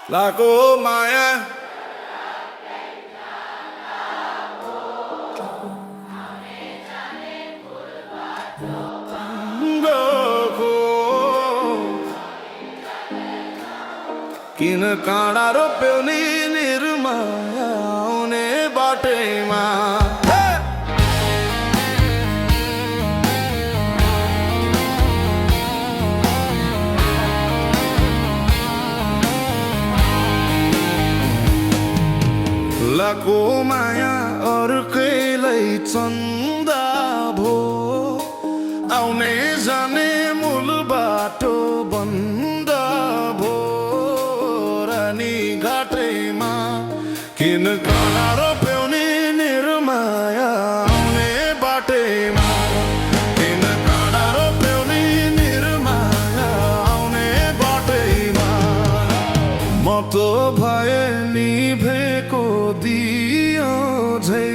Lago Maya. किन काँडा रोप्यौ नि निर्माया आउने बाटैमा लाको माया अर्कैलाई चन्दा भो आउने जाने मूल बाटो बन्द भो रानी घाटैमा किन काँडा रोप्यौ नि निर्माया आउने बाटैमा किन काँडा रोप्यौ नि निर्माया आउने बाटैमा म त भए निभेको दियो झै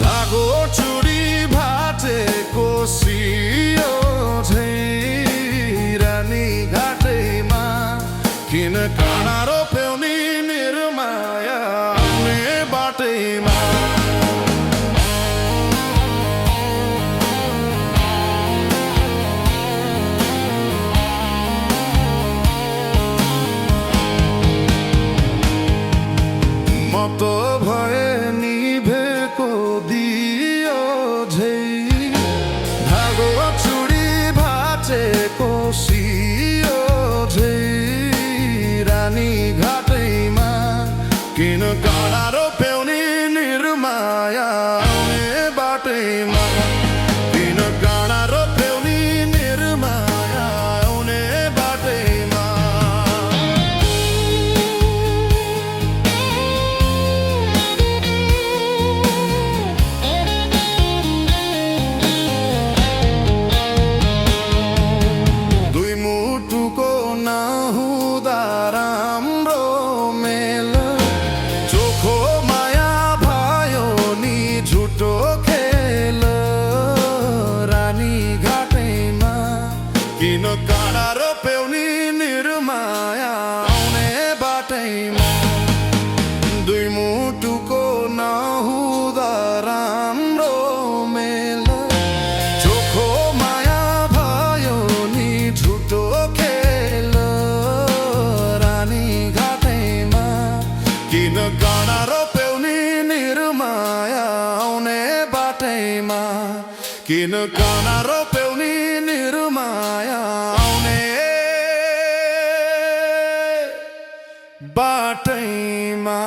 धागो चुडी भाटेको सियो झै रानी घाटैमा किन काँडा रोप्यौ नि निर्माया आउने बाटैमा म त भए निभेको दियो झै धागो चुडी भाटेको सियो झै रानी घाटैमा किन काँडा रोप्यौ नि निर्माया आउने बाटैमा किन काँडा रोप्यौ नि निर्माया आउने बाटैमा दुई मुटुको नहुँदा राम्रो मेल चोखो माया भयो नि झुटो खेल रानी घाटैमा किन काँडा रोप्यौ नि निर्माया आउने बाटैमा दुई मुटुको नहुँदा राम्रो मेल चोखो माया भयो नि झुटो खेल रानी घाटैमा किन काँडा रोप्यौ नि निर्माया आउने बाटैमा किन काँडा रोप्यौ नि निर्माया आउने बाटैमा